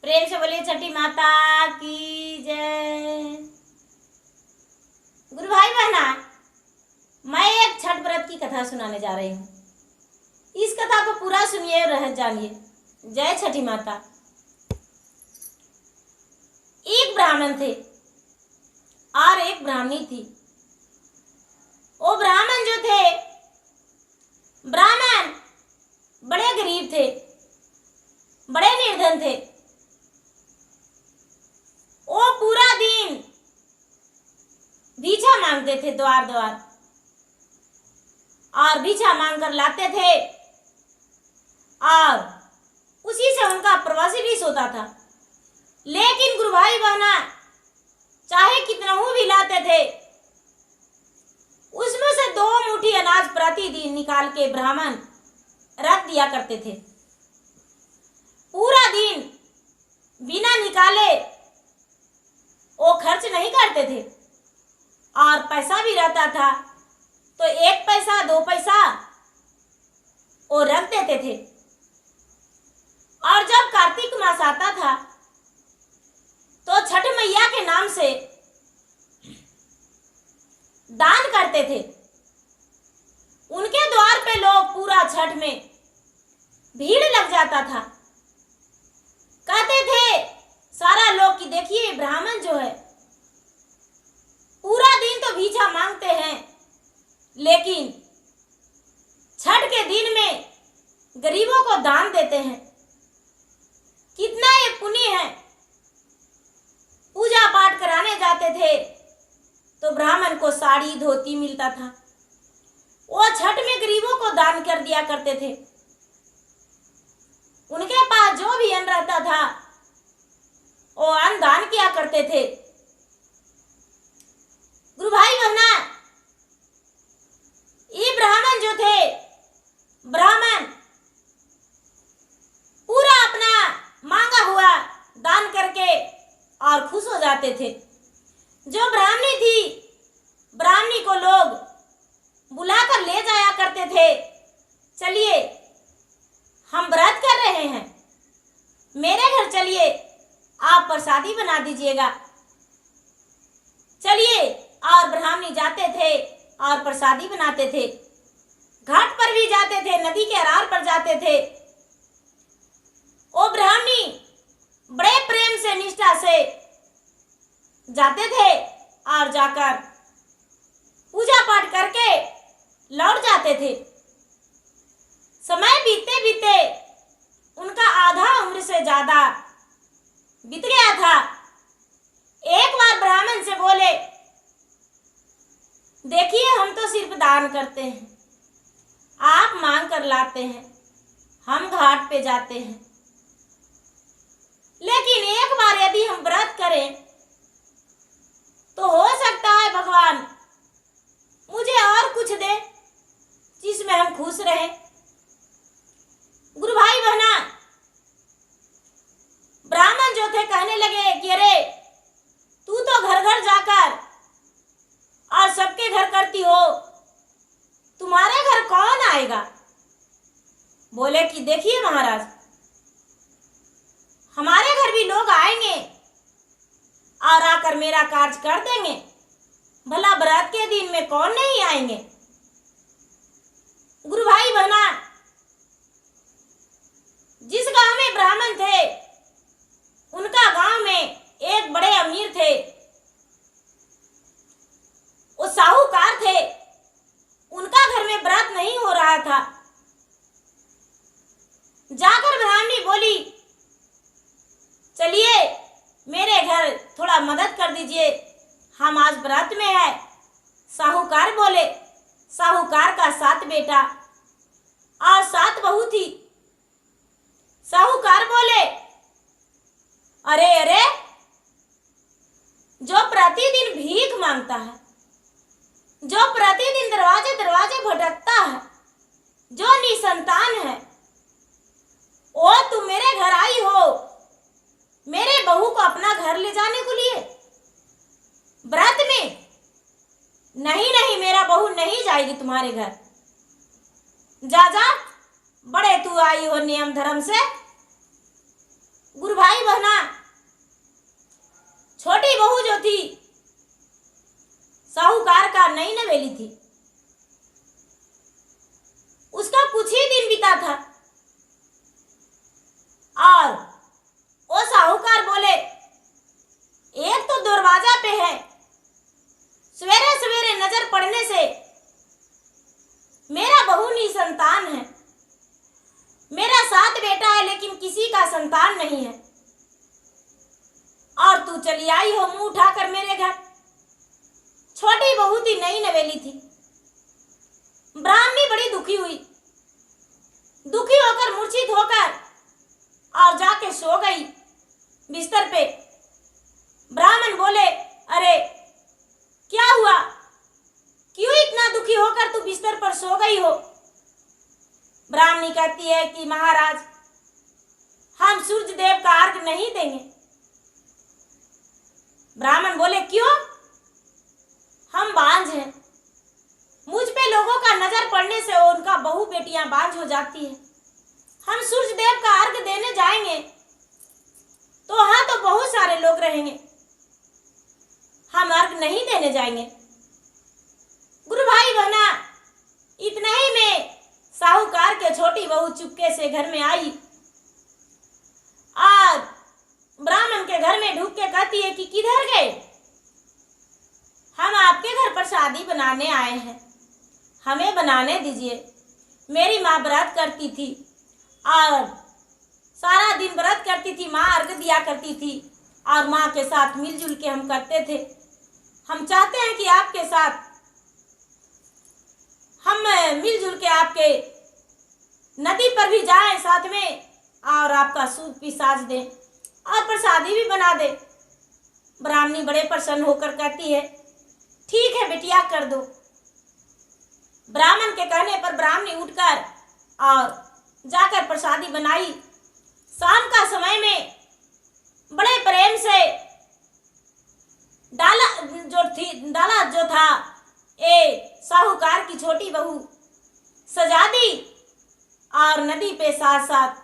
प्रेम से बोलिए छठी माता की जय। गुरु भाई बहना, मैं एक छठ व्रत की कथा सुनाने जा रही हूँ। इस कथा को पूरा सुनिए और रह जानिए। जय छठी माता। एक ब्राह्मण थे और एक ब्राह्मणी थी। वो ब्राह्मण जो थे, ब्राह्मण बड़े गरीब थे, बड़े निर्धन थे। वो पूरा दिन भिक्षा मांगते थे द्वार द्वार, और भिक्षा मांग कर लाते थे और उसी से उनका प्रवासी भी सोता था। लेकिन गुरु भाई बहना, चाहे कितना भी लाते थे, उसमें से 2 मुट्ठी अनाज प्रतिदिन निकाल के ब्राह्मण रख दिया करते थे। पूरा दिन बिना निकाले वो खर्च नहीं करते थे, और पैसा भी रहता था तो 1 पैसा 2 पैसा वो रख देते थे। और जब कार्तिक मास आता था तो छठ मैया के नाम से दान करते थे। उनके द्वार पे लोग पूरा छठ में भीड़ लग जाता था। कहते थे सारा लोग कि देखिए ब्राह्मण जो है पूरा दिन तो भिक्षा मांगते हैं, लेकिन छठ के दिन में गरीबों को दान देते हैं। कितना ये पुण्य है। पूजा पाठ कराने जाते थे तो ब्राह्मण को साड़ी धोती मिलता था। वो छठ में गरीबों को दान कर दिया करते थे। उनके पास जो भी अन्न रहता था वो अन्न दान किया करते थे। गुरु भाई बहना, ये ब्राह्मण जो थे, ब्राह्मण पूरा अपना मांगा हुआ दान करके और खुश हो जाते थे। जो ब्राह्मणी थी, ब्राह्मणी को लोग बुलाकर ले जाया करते थे। चलिए हम व्रत कर रहे हैं, मेरे घर चलिए, आप प्रसादी बना दीजिएगा। चलिए, और ब्राह्मणी जाते थे और प्रसादी बनाते थे। घाट पर भी जाते थे, नदी के अरार पर जाते थे। वो ब्राह्मणी बड़े प्रेम से निष्ठा से जाते थे और जाकर पूजा पाठ करके लौट जाते थे। समय बीतते बीतते उनका आधा उम्र से ज्यादा बीत गया था। एक बार ब्राह्मण से बोले, देखिए हम तो सिर्फ दान करते हैं, आप मांग कर लाते हैं, हम घाट पे जाते हैं, लेकिन एक बार यदि हम व्रत करें तो हो सकता है भगवान मुझे और कुछ दे जिसमें हम खुश रहें। गुरु भाई बहना, ब्राह्मण जो थे कहने लगे कि अरे तू तो घर घर जाकर और सबके घर करती हो, तुम्हारे घर कौन आएगा? बोले कि देखिए महाराज, हमारे घर भी लोग आएंगे और आकर मेरा कार्य कर देंगे। भला व्रत के दिन में कौन नहीं आएंगे? गुरु भाई बहना, जिस गांव में ब्राह्मण थे, उनका गांव में एक बड़े अमीर थे। वो साहूकार थे। उनका घर में व्रत नहीं हो रहा था। जाकर ब्राह्मणी बोली, चलिए मेरे घर थोड़ा मदद कर दीजिए, हम आज व्रत में है। साहूकार बोले, साहूकार का 7 बेटा और 7 बहू थी। साहूकार बोले, अरे अरे, जो प्रतिदिन भीख मांगता है, जो प्रतिदिन दरवाजे दरवाजे भटकता है, जो निसंतान है, वो तुम मेरे घर आई हो मेरे बहू को अपना घर ले जाने को लिए व्रत में? नहीं नहीं, मेरा बहू नहीं जाएगी तुम्हारे घर। जा जा, बड़े तू आई हो नियम धर्म से। गुरु भाई बहना, छोटी बहू जो थी साहूकार का नई नवेली थी, उसका कुछ ही दिन बीता था और वो साहूकार बोले, एक तो दरवाजा पे है, सवेरे सवेरे नजर पड़ने से मेरा बहू निसंतान है, मेरा 7 बेटा है लेकिन किसी का संतान नहीं है, और तू चली आई हो मुंह उठाकर मेरे घर। छोटी बहू थी, नई नवेली थी। ब्राह्मणी बड़ी दुखी हुई, दुखी होकर मूर्छित होकर और जाके सो गई बिस्तर पे। ब्राह्मण बोले, अरे क्या हुआ, क्यों इतना दुखी होकर तू बिस्तर पर सो गई हो? ब्राह्मणी कहती है कि महाराज, हम सूर्य देव का अर्घ नहीं देंगे। ब्राह्मण बोले, क्यों? हम बांझ हैं, मुझ पे लोगों का नजर पड़ने से उनका बहू बेटियां बांझ हो जाती है। हम सूर्य देव का अर्घ देने जाएंगे तो वहां तो बहुत सारे लोग रहेंगे, हम अर्घ नहीं देने जाएंगे। गुरु भाई बहना, इतना ही में साहूकार के छोटी बहू चुपके से घर में आई और ब्राह्मण के घर में ढूक के कहती है कि किधर गए? हम आपके घर पर शादी बनाने आए हैं, हमें बनाने दीजिए। मेरी माँ व्रत करती थी और सारा दिन व्रत करती थी, माँ अर्घ दिया करती थी और माँ के साथ मिलजुल के हम करते थे। हम चाहते हैं कि आपके साथ हम मिलजुल के आपके नदी पर भी जाएं साथ में और आपका सूप भी साज दें और प्रसादी भी बना दे। ब्राह्मणी बड़े प्रसन्न होकर कहती है, ठीक है बेटिया, कर दो। ब्राह्मण के कहने पर ब्राह्मणी उठकर और जाकर प्रसादी बनाई। शाम का समय में बड़े प्रेम से डाला जो था साहूकार की छोटी बहू सजा दी और नदी पे साथ साथ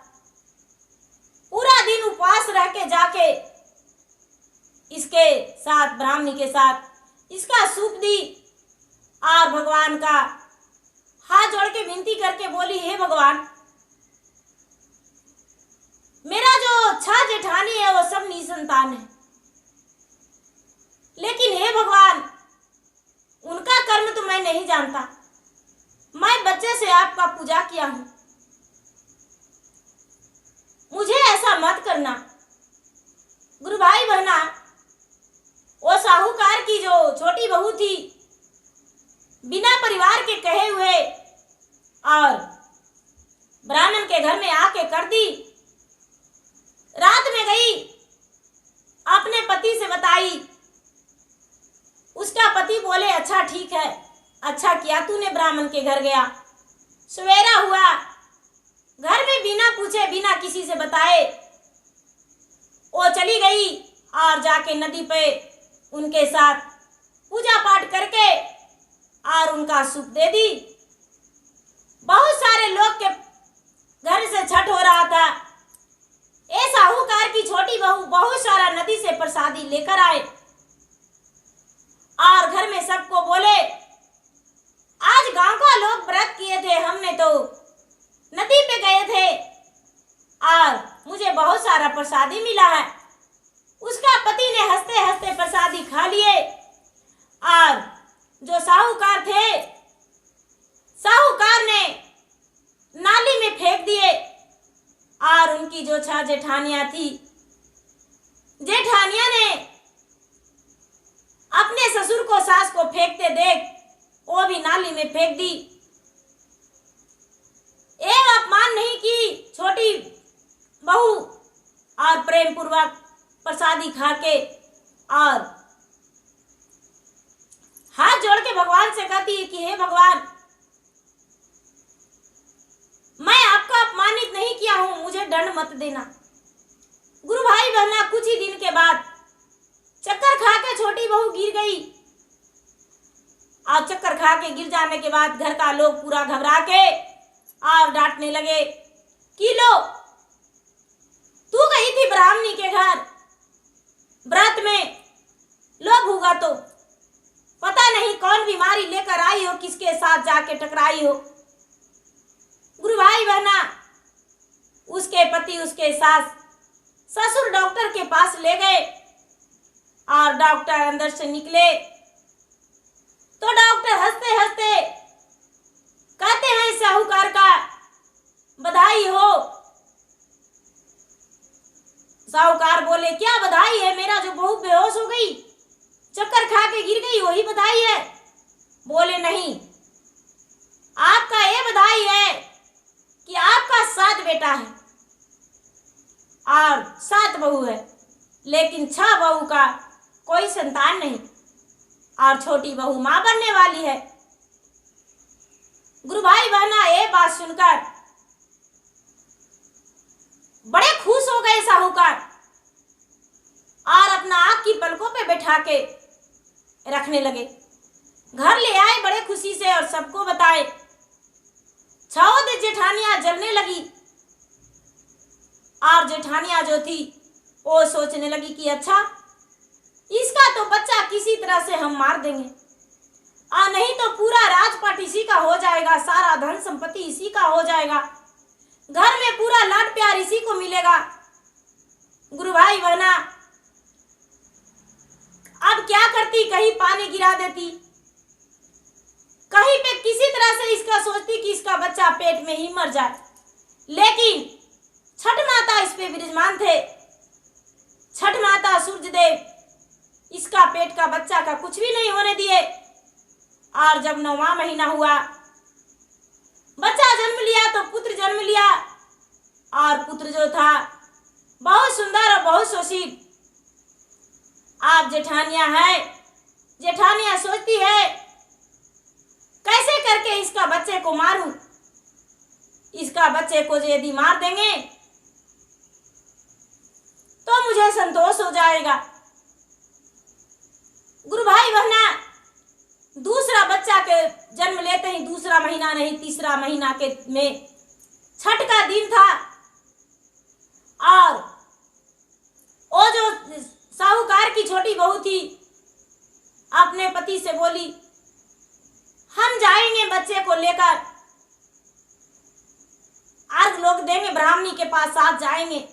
पूरा दिन उपवास रह के जाके इसके साथ ब्राह्मणी के साथ इसका सूप दी और भगवान का हाथ जोड़ के विनती करके बोली, हे भगवान, मेरा जो 6 जेठानी है वो सब निसंतान है, लेकिन हे भगवान, उनका कर्म तो मैं नहीं जानता। मैं बच्चे से आपका पूजा किया हूं, मुझे ऐसा मत करना। गुरु भाई बहना, वो साहूकार की जो छोटी बहू थी, बिना परिवार के कहे हुए और ब्राह्मण के घर में आके कर दी। रात में गई, अपने पति से बताई। उसका पति बोले, अच्छा ठीक है, अच्छा किया तूने ब्राह्मण के घर गया। सवेरा हुआ, घर में बिना पूछे बिना किसी से बताए वो चली गई और जाके नदी पे उनके साथ पूजा पाठ करके और उनका सूप दे दी। बहुत सारे लोग के घर से छठ हो रहा था। ए साहूकार की छोटी बहू बहुत सारा नदी से प्रसादी लेकर आए और घर में सबको बोले, आज गांव का लोग व्रत किए थे, हमने तो नदी पे गए थे और मुझे बहुत सारा प्रसादी मिला है। उसका पति ने हंसते हंसते प्रसादी खा लिए और जो साहूकार थे, साहूकार ने नाली में फेंक दिए और उनकी जो 6 जेठानियां थी, जेठानियां ने अपने ससुर को सास को फेंकते देख वो भी नाली में फेंक दी। एक अपमान नहीं की छोटी बहू और प्रेम पूर्वक प्रसादी खा के और हाथ जोड़ के भगवान से कहती है कि हे भगवान, मैं आपका अपमानित नहीं किया हूं, मुझे दंड मत देना। गुरु भाई बहना, कुछ ही दिन के बाद चक्कर खा के छोटी बहू गिर गई और चक्कर खा के गिर जाने के बाद घर का लोग पूरा घबरा के और डांटने लगे कि लो, तू गई थी घर व्रत में लोग होगा तो पता नहीं कौन बीमारी लेकर आई हो, किसके साथ जाके टकराई हो। गुरु भाई बहना, उसके पति उसके सास ससुर डॉक्टर के पास ले गए और डॉक्टर अंदर से निकले तो डॉक्टर हंसते हंसते कहते हैं साहूकार का बधाई हो। साहूकार बोले क्या बधाई है, मेरा जो बहू बेहोश हो गई, चक्कर खा के गिर गई, वही बधाई है। बोले नहीं, आपका ये बधाई है कि आपका 7 बेटा है और 7 बहू है, लेकिन 6 बहू का कोई संतान नहीं और छोटी बहू मां बनने वाली है। गुरु भाई बहना, ये बात सुनकर बड़े खुश हो गए साहूकार और अपना आग की पलकों पे बैठा के रखने लगे। घर ले आए बड़े खुशी से और सबको बताए। 6 जेठानियां जलने लगी और जेठानियां जो थी वो सोचने लगी कि अच्छा, इसका तो बच्चा किसी तरह से हम मार देंगे और नहीं तो पूरा राजपाट इसी का हो जाएगा, सारा धन संपत्ति इसी का हो जाएगा, घर में पूरा लाड प्यार इसी को मिलेगा। गुरु भाई बहना, अब क्या करती, कहीं पानी गिरा देती, कहीं पे किसी तरह से इसका सोचती कि इसका बच्चा पेट में ही मर जाए, लेकिन छठ माता इस पे विराजमान थे। छठ माता सूर्य देव इसका पेट का बच्चा का कुछ भी नहीं होने दिए और जब 9वां महीना हुआ, बच्चा जन्म लिया तो पुत्र जन्म लिया और पुत्र जो था बहुत सुंदर और बहुत सुशील। आप जेठानियां है, जेठानियां सोचती है कैसे करके इसका बच्चे को मारूं, इसका बच्चे को यदि मार देंगे तो मुझे संतोष हो जाएगा। गुरु भाई बहना, दूसरा बच्चा के जन्म लेते ही दूसरा महीना नहीं, तीसरा महीना के में छठ का दिन था और वो जो साहूकार की छोटी बहू थी अपने पति से बोली, हम जाएंगे बच्चे को लेकर, अर्घ लोग देंगे ब्राह्मणी के पास, साथ जाएंगे।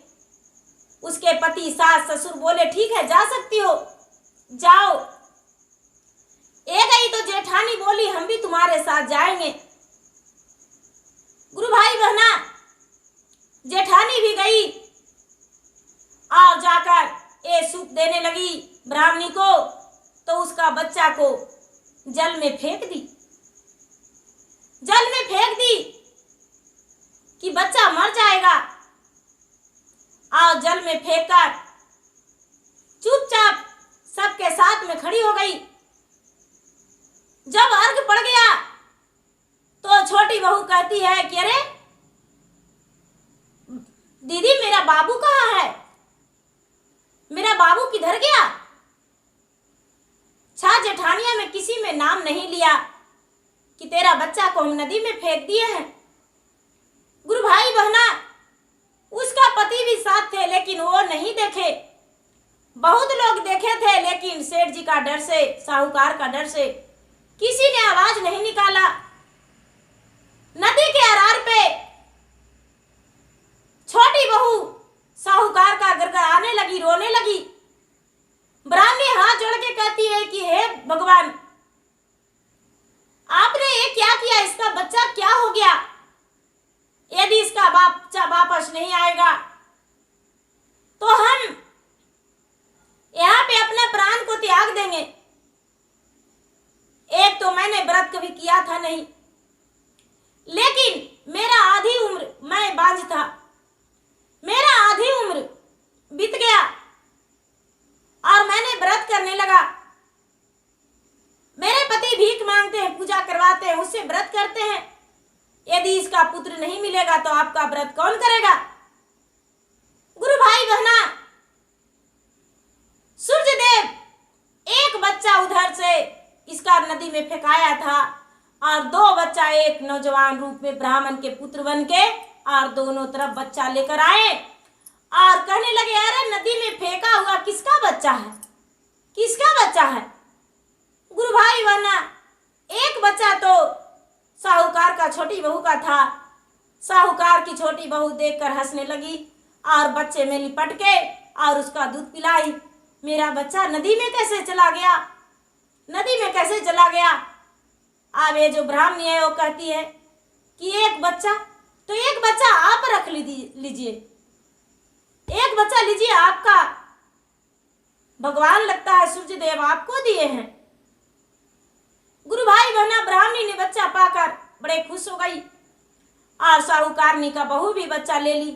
उसके पति सास ससुर बोले ठीक है, जा सकती हो, जाओ। एक गई तो जेठानी बोली हम भी तुम्हारे साथ जाएंगे। गुरु भाई बहना, जेठानी भी गई और जाकर ये सूप देने लगी ब्राह्मणी को, तो उसका बच्चा को जल में फेंक दी। जल में फेंक दी कि बच्चा मर जाएगा और जल में फेंककर चुपचाप सबके साथ में खड़ी हो गई। जब अर्घ पड़ गया तो छोटी बहू कहती है कि अरे दीदी, मेरा बाबू कहाँ है, मेरा बाबू किधर गया। 6 जेठानिया में किसी में नाम नहीं लिया कि तेरा बच्चा को हम नदी में फेंक दिए हैं। गुरु भाई बहना, उसका पति भी साथ थे लेकिन वो नहीं देखे। बहुत लोग देखे थे लेकिन सेठ जी का डर से, साहूकार का डर से किसी ने आवाज नहीं निकाला। नदी के अरार पे छोटी बहू साहूकार का गड़गड़ाने लगी, रोने लगी। ब्राह्मणी हाथ जोड़ के कहती है कि हे भगवान, आपने ये क्या किया, इसका बच्चा क्या हो गया। यदि इसका बच्चा वापस नहीं आएगा तो हम यहाँ पे अपने प्राण को त्याग देंगे। एक तो मैंने व्रत कभी किया था नहीं, लेकिन मेरा आधी उम्र, मैं बांझ था, मेरा आधी उम्र बीत गया और मैंने व्रत करने लगा। मेरे पति भीख मांगते हैं, पूजा करवाते हैं, उससे व्रत करते हैं। यदि इसका पुत्र नहीं मिलेगा तो आपका व्रत कौन करेगा। गुरु भाई बहना, सूर्य देव एक बच्चा उधर से इसका नदी में फेंकाया था और 2 बच्चा एक नौजवान रूप में ब्राह्मण के पुत्र बन के और दोनों तरफ बच्चा लेकर आए और कहने लगे अरे नदी में बच्चा है? किसका बच्चा है? गुरु भाई बहना, एक बच्चा तो साहूकार का छोटी बहू का था। साहूकार की छोटी बहू देखकर हंसने लगी और बच्चे में लिपट के और उसका दूध पिलाई। मेरा बच्चा नदी में कैसे चला गया? नदी में कैसे चला गया? अब ये जो ब्राह्मणी है वो कहती है कि एक बच्चा, तो एक बच्चा आप रख लीजिए, एक बच्चा लीजिए, आपका भगवान लगता है सूर्य देव आपको दिए हैं। गुरु भाई बहना, ब्राह्मणी ने बच्चा पाकर बड़े खुश हो गई और साहूकारनी का बहू भी बच्चा ले ली।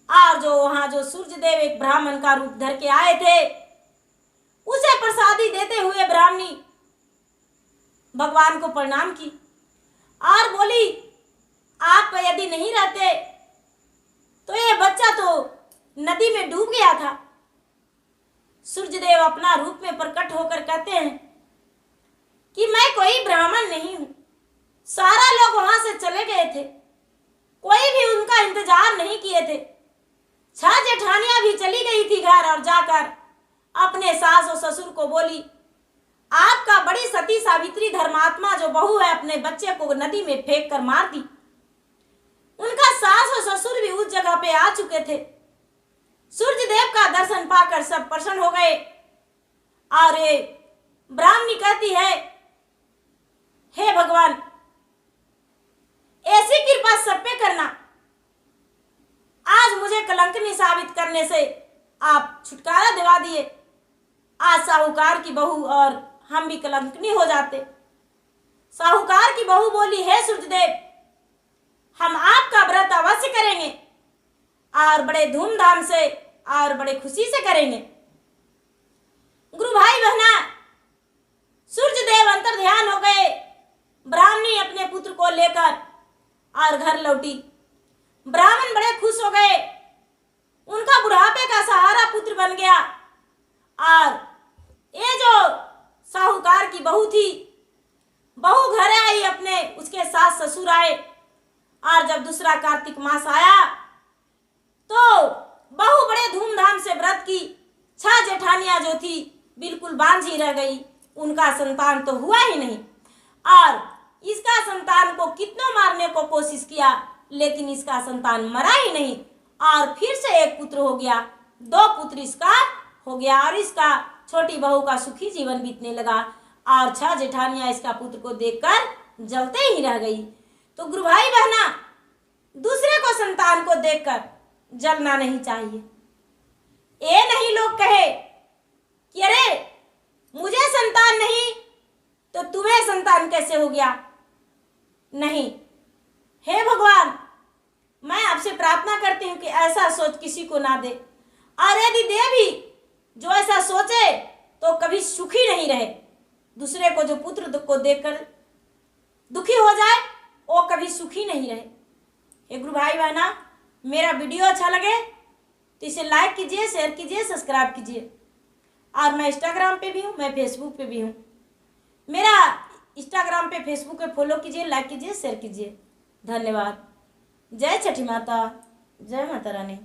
और जो वहां जो सूर्य देव एक ब्राह्मण का रूप धर के आए थे, उसे प्रसादी देते हुए ब्राह्मणी भगवान को प्रणाम की और बोली, आप यदि नहीं रहते तो ये बच्चा तो नदी में डूब गया था। सूर्यदेव अपना रूप में प्रकट होकर कहते हैं कि मैं कोई ब्राह्मण नहीं हूं। सारा लोग वहां से चले गए थे, कोई भी उनका इंतजार नहीं किए थे। 6 जेठानियां भी चली गई थी घर और जाकर अपने सास और ससुर को बोली, आपका बड़ी सती सावित्री धर्मात्मा जो बहू है अपने बच्चे को नदी में फेंक कर मार दी। उनका सास और ससुर भी उस जगह पे आ चुके थे। सूर्य देव का दर्शन पाकर सब प्रसन्न हो गए और ये ब्राह्मणी कहती है, हे भगवान, ऐसी कृपा सब पे करना। आज मुझे कलंकनी साबित करने से आप छुटकारा दिवा दिए। आज साहूकार की बहू और हम भी कलंकनी हो जाते। साहूकार की बहू बोली, हे सूर्यदेव, हम आपका व्रत अवश्य करेंगे और बड़े धूमधाम से और बड़े खुशी से करेंगे। गुरु भाई बहना, सूर्यदेव अंतर ध्यान हो गए। ब्राह्मणी अपने पुत्र को लेकर और घर लौटी। ब्राह्मण बड़े खुश हो गए, उनका बुढ़ापे का सहारा पुत्र बन गया। और ये जो साहूकार की बहू थी, बहू घर आई अपने, उसके सास ससुर आए और जब दूसरा कार्तिक मास आया तो बहू बड़े धूमधाम से व्रत की। 6 जेठानियां जो थी बिल्कुल बांझी रह गई, उनका संतान तो हुआ ही नहीं। और इसका संतान को कितनों मारने को कोशिश किया लेकिन इसका संतान मरा ही नहीं और फिर से एक पुत्र हो गया, 2 पुत्र इसका हो गया और इसका छोटी बहू का सुखी जीवन बीतने लगा। और 6 जेठानियां इसका पुत्र को देखकर जलते ही रह गई। तो गुरु भाई बहना, दूसरे को संतान को देखकर जलना नहीं चाहिए। ये नहीं लोग कहे कि अरे मुझे संतान नहीं तो तुम्हें संतान कैसे हो गया। नहीं, हे भगवान, मैं आपसे प्रार्थना करती हूँ कि ऐसा सोच किसी को ना दे, और यदि दे भी जो ऐसा सोचे तो कभी सुखी नहीं रहे। दूसरे को जो पुत्र को देखकर दुखी हो जाए वो कभी सुखी नहीं रहे। हे गुरु भाई बहना, मेरा वीडियो अच्छा लगे तो इसे लाइक कीजिए, शेयर कीजिए, सब्सक्राइब कीजिए। और मैं इंस्टाग्राम पे भी हूँ, मैं फेसबुक पे भी हूँ। मेरा इंस्टाग्राम पे फेसबुक पे फॉलो कीजिए, लाइक कीजिए, शेयर कीजिए। धन्यवाद। जय छठी माता, जय माता रानी।